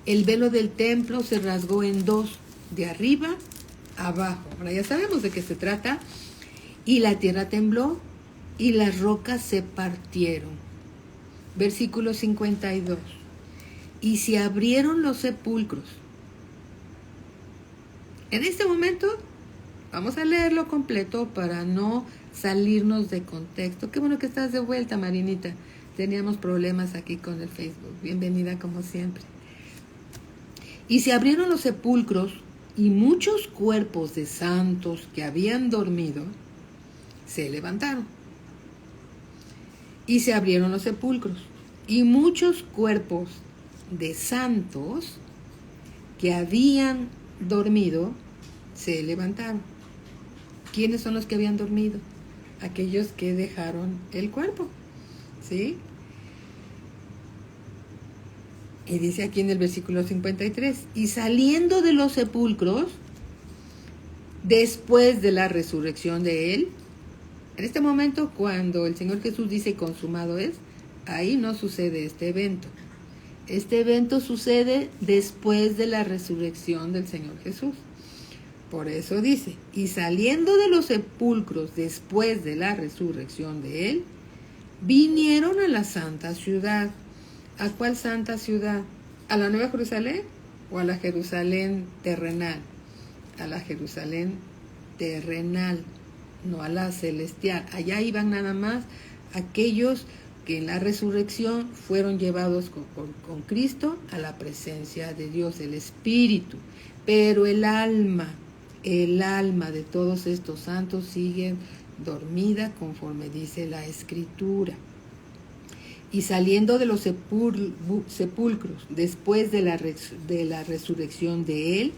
el velo del templo se rasgó en dos, de arriba a abajo. Ahora ya sabemos de qué se trata. Y la tierra tembló y las rocas se partieron. Versículo 52. Y se abrieron los sepulcros. En este momento vamos a leerlo completo para no salirnos de contexto. Qué bueno que estás de vuelta, Marinita. Teníamos problemas aquí con el Facebook. Bienvenida como siempre. Y se abrieron los sepulcros, y muchos cuerpos de santos que habían dormido se levantaron. Y se abrieron los sepulcros, y muchos cuerpos de santos que habían dormido se levantaron. ¿Quiénes son los que habían dormido? Aquellos que dejaron el cuerpo, ¿sí? Y dice aquí en el versículo 53, y saliendo de los sepulcros, después de la resurrección de él, en este momento cuando el Señor Jesús dice consumado es, ahí no sucede este evento. Este evento sucede después de la resurrección del Señor Jesús. Por eso dice, y saliendo de los sepulcros después de la resurrección de él, vinieron a la santa ciudad. ¿A cuál santa ciudad? ¿A la Nueva Jerusalén o a la Jerusalén terrenal? A la Jerusalén terrenal, no a la celestial. Allá iban nada más aquellos que en la resurrección fueron llevados con Cristo a la presencia de Dios, el Espíritu. Pero el alma de todos estos santos sigue dormida conforme dice la Escritura. Y saliendo de los sepulcros después de la resurrección de él,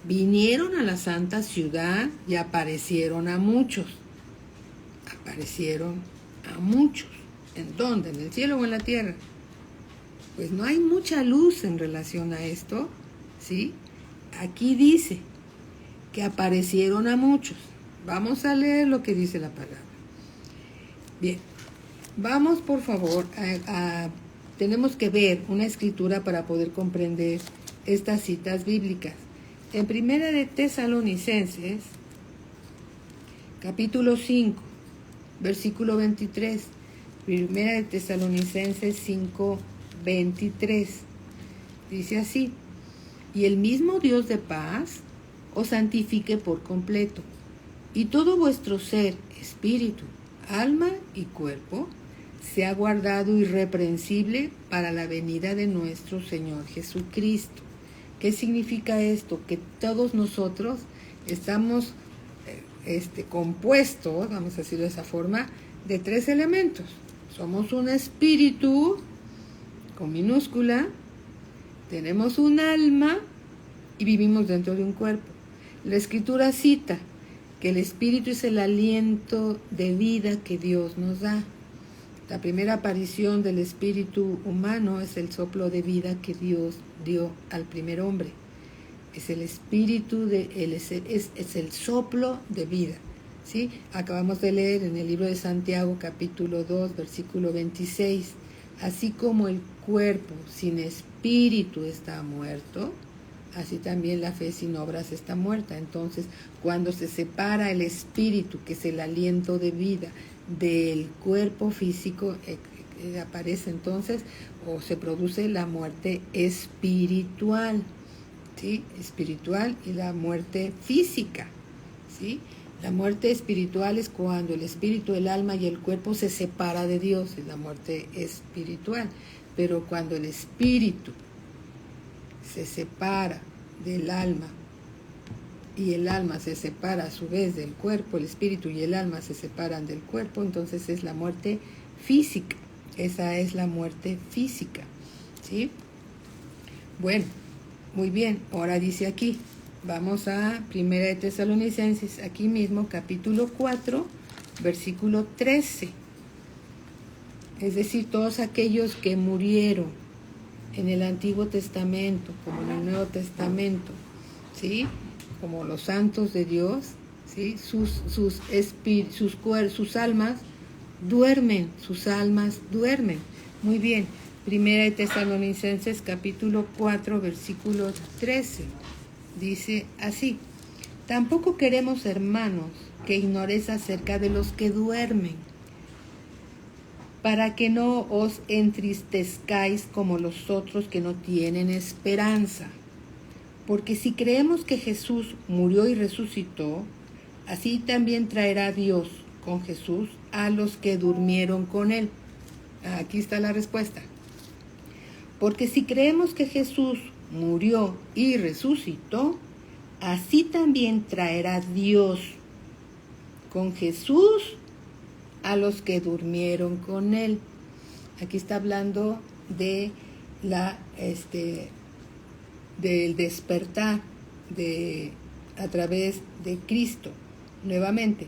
vinieron a la santa ciudad y aparecieron a muchos. Aparecieron a muchos. ¿En dónde? ¿En el cielo o en la tierra? Pues no hay mucha luz en relación a esto, ¿sí? Aquí dice que aparecieron a muchos. Vamos a leer lo que dice la palabra. Bien. Vamos, por favor, tenemos que ver una escritura para poder comprender estas citas bíblicas. En Primera de Tesalonicenses, capítulo 5, versículo 23. Primera de Tesalonicenses 5, 23. Dice así: y el mismo Dios de paz os santifique por completo, y todo vuestro ser, espíritu, alma y cuerpo, sea guardado irreprensible para la venida de nuestro Señor Jesucristo. ¿Qué significa esto? Que todos nosotros estamos compuestos, vamos a decirlo de esa forma, de 3 elementos. Somos un espíritu con minúscula, tenemos un alma y vivimos dentro de un cuerpo. La Escritura cita que el espíritu es el aliento de vida que Dios nos da. La primera aparición del espíritu humano es el soplo de vida que Dios dio al primer hombre. Es el espíritu, es el soplo de vida. ¿Sí? Acabamos de leer en el libro de Santiago, capítulo 2, versículo 26. Así como el cuerpo sin espíritu está muerto, así también la fe sin obras está muerta. Entonces, cuando se separa el espíritu, que es el aliento de vida, del cuerpo físico, aparece entonces o se produce la muerte espiritual, ¿sí? Espiritual y la muerte física, ¿sí? La muerte espiritual es cuando el espíritu, el alma y el cuerpo se separa de Dios, es la muerte espiritual. Pero cuando el espíritu se separa del alma y el alma se separa a su vez del cuerpo, el espíritu y el alma se separan del cuerpo, entonces es la muerte física. Esa es la muerte física, ¿sí? Bueno, muy bien, ahora dice aquí, vamos a 1 de Tesalonicenses, aquí mismo, capítulo 4, versículo 13. Es decir, todos aquellos que murieron en el Antiguo Testamento, como en el Nuevo Testamento, ¿sí? Como los santos de Dios, ¿sí? Sus almas duermen, sus almas duermen. Muy bien, 1 de Tesalonicenses, capítulo 4, versículo 13. Dice así: tampoco queremos, hermanos, que ignoréis acerca de los que duermen, para que no os entristezcáis como los otros que no tienen esperanza. Porque si creemos que Jesús murió y resucitó, así también traerá Dios con Jesús a los que durmieron con él. Aquí está la respuesta. Porque si creemos que Jesús murió y resucitó, así también traerá Dios con Jesús a los que durmieron con él. Aquí está hablando de del despertar a través de Cristo, nuevamente.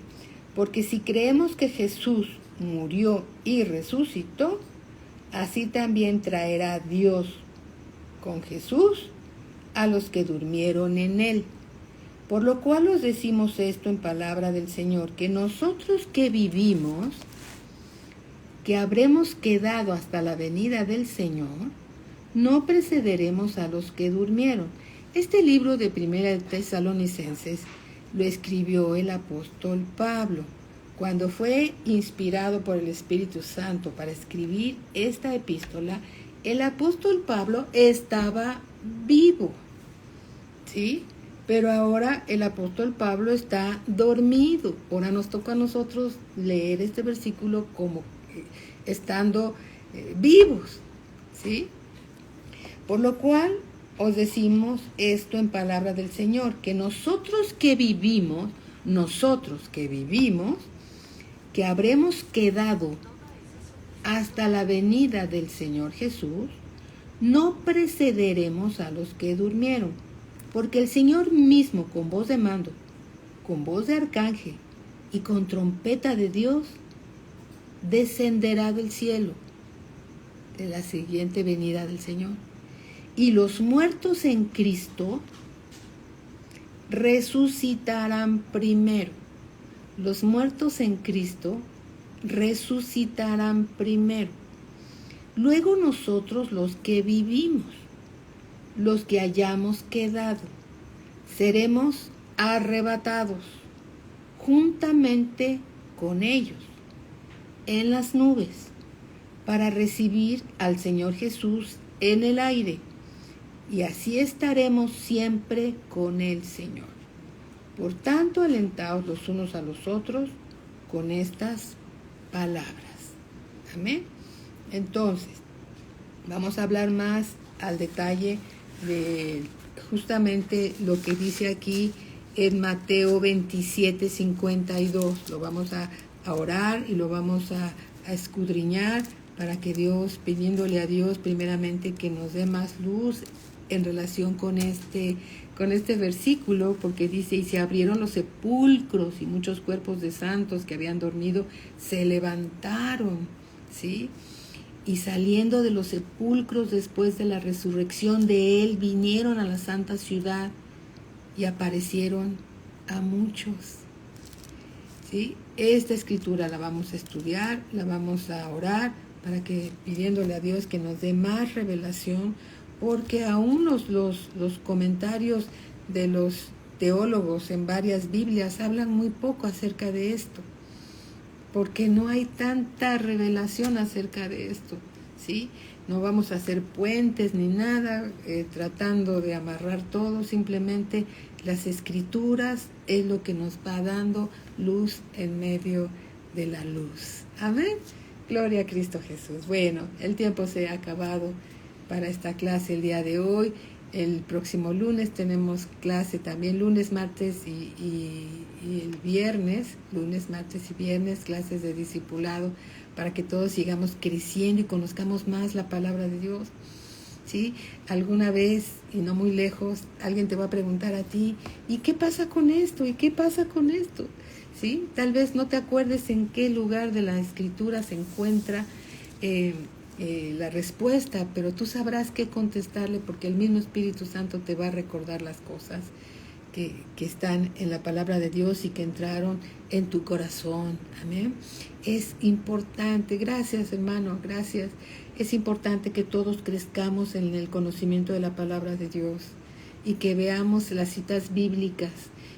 Porque si creemos que Jesús murió y resucitó, así también traerá Dios con Jesús a los que durmieron en él. Por lo cual os decimos esto en palabra del Señor, que nosotros que vivimos, que habremos quedado hasta la venida del Señor, no precederemos a los que durmieron. Este libro de 1 de Tesalonicenses lo escribió el apóstol Pablo. Cuando fue inspirado por el Espíritu Santo para escribir esta epístola, el apóstol Pablo estaba vivo, ¿sí? Pero ahora el apóstol Pablo está dormido. Ahora nos toca a nosotros leer este versículo como estando vivos, ¿sí? Por lo cual os decimos esto en palabra del Señor, que nosotros que vivimos, que habremos quedado hasta la venida del Señor Jesús, no precederemos a los que durmieron, porque el Señor mismo, con voz de mando, con voz de arcángel y con trompeta de Dios, descenderá del cielo en la siguiente venida del Señor. Y los muertos en Cristo resucitarán primero. Los muertos en Cristo resucitarán primero. Luego nosotros, los que vivimos, los que hayamos quedado, seremos arrebatados juntamente con ellos en las nubes para recibir al Señor Jesús en el aire, y así estaremos siempre con el Señor. Por tanto, alentaos los unos a los otros con estas palabras. Amén. Entonces, vamos a hablar más al detalle de justamente lo que dice aquí en Mateo 27:52. Lo vamos a orar y lo vamos a escudriñar para que Dios, pidiéndole a Dios primeramente que nos dé más luz en relación con este versículo, porque dice, y se abrieron los sepulcros y muchos cuerpos de santos que habían dormido se levantaron, ¿sí? Y saliendo de los sepulcros después de la resurrección de él, vinieron a la santa ciudad y aparecieron a muchos, ¿sí? Esta escritura la vamos a estudiar, la vamos a orar, para que, pidiéndole a Dios que nos dé más revelación, porque aún los comentarios de los teólogos en varias Biblias hablan muy poco acerca de esto, porque no hay tanta revelación acerca de esto, ¿sí? No vamos a hacer puentes ni nada, tratando de amarrar todo, simplemente las escrituras es lo que nos va dando luz en medio de la luz. Amén. Gloria a Cristo Jesús. Bueno, el tiempo se ha acabado para esta clase el día de hoy. El próximo lunes tenemos clase también, lunes, martes y el viernes, lunes, martes y viernes, clases de discipulado, para que todos sigamos creciendo y conozcamos más la palabra de Dios, ¿sí? Alguna vez, y no muy lejos, alguien te va a preguntar a ti, ¿y qué pasa con esto? ¿Y qué pasa con esto? ¿Sí? Tal vez no te acuerdes en qué lugar de la escritura se encuentra la respuesta, pero tú sabrás qué contestarle, porque el mismo Espíritu Santo te va a recordar las cosas que están en la palabra de Dios y que entraron en tu corazón. Amén. Es importante, gracias hermano, gracias. Es importante que todos crezcamos en el conocimiento de la palabra de Dios y que veamos las citas bíblicas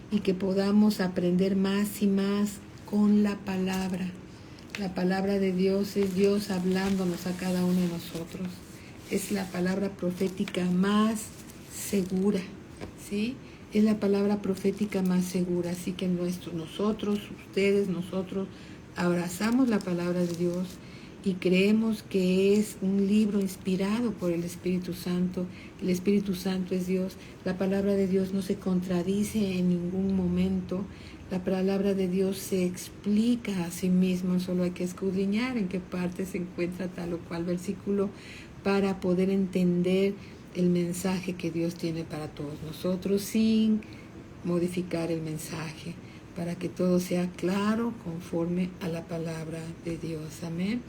y que podamos aprender más y más con la palabra. La palabra de Dios es Dios hablándonos a cada uno de nosotros. Es la palabra profética más segura, ¿sí? Es la palabra profética más segura. Así que nosotros, ustedes, nosotros abrazamos la palabra de Dios y creemos que es un libro inspirado por el Espíritu Santo. El Espíritu Santo es Dios. La palabra de Dios no se contradice en ningún momento. La palabra de Dios se explica a sí misma, solo hay que escudriñar en qué parte se encuentra tal o cual versículo para poder entender el mensaje que Dios tiene para todos nosotros sin modificar el mensaje, para que todo sea claro conforme a la palabra de Dios. Amén.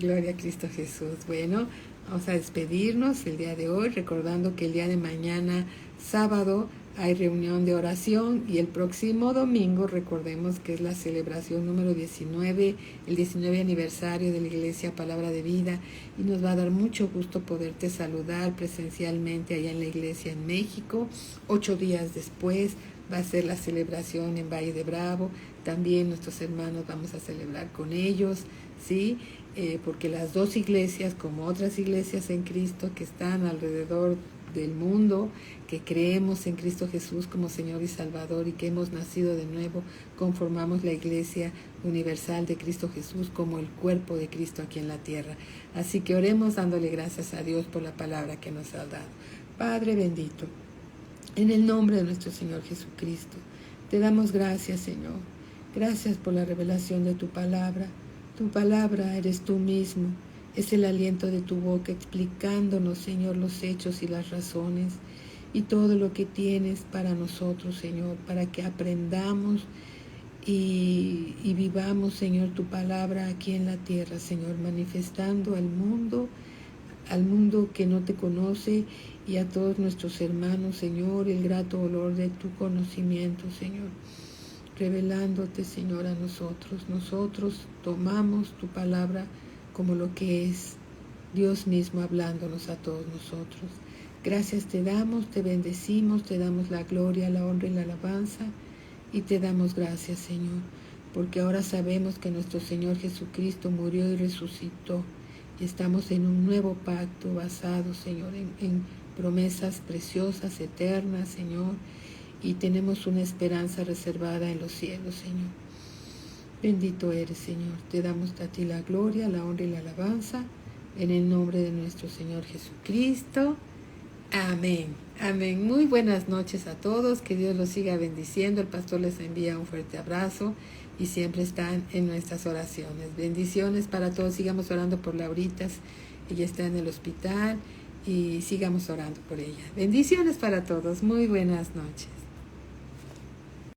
Gloria a Cristo Jesús. Bueno, vamos a despedirnos el día de hoy, recordando que el día de mañana, sábado, hay reunión de oración y el próximo domingo, recordemos que es la celebración número 19, el 19 aniversario de la Iglesia Palabra de Vida, y nos va a dar mucho gusto poderte saludar presencialmente allá en la iglesia en México. 8 días después va a ser la celebración en Valle de Bravo. También nuestros hermanos vamos a celebrar con ellos, ¿sí? Porque las dos iglesias, como otras iglesias en Cristo que están alrededor del mundo, que creemos en Cristo Jesús como Señor y Salvador y que hemos nacido de nuevo, conformamos la Iglesia Universal de Cristo Jesús como el cuerpo de Cristo aquí en la tierra. Así que oremos dándole gracias a Dios por la palabra que nos ha dado. Padre bendito, en el nombre de nuestro Señor Jesucristo, te damos gracias, Señor. Gracias por la revelación de tu palabra. Tu palabra eres tú mismo. Es el aliento de tu boca explicándonos, Señor, los hechos y las razones y todo lo que tienes para nosotros, Señor, para que aprendamos y vivamos, Señor, tu palabra aquí en la tierra, Señor, manifestando al mundo que no te conoce y a todos nuestros hermanos, Señor, el grato olor de tu conocimiento, Señor, revelándote, Señor, a nosotros. Nosotros tomamos tu palabra como lo que es Dios mismo hablándonos a todos nosotros. Gracias te damos, te bendecimos, te damos la gloria, la honra y la alabanza y te damos gracias, Señor, porque ahora sabemos que nuestro Señor Jesucristo murió y resucitó y estamos en un nuevo pacto basado, Señor, en promesas preciosas, eternas, Señor, y tenemos una esperanza reservada en los cielos, Señor. Bendito eres, Señor. Te damos a ti la gloria, la honra y la alabanza, en el nombre de nuestro Señor Jesucristo. Amén. Amén. Muy buenas noches a todos. Que Dios los siga bendiciendo. El pastor les envía un fuerte abrazo y siempre están en nuestras oraciones. Bendiciones para todos. Sigamos orando por Lauritas. Ella está en el hospital y sigamos orando por ella. Bendiciones para todos. Muy buenas noches.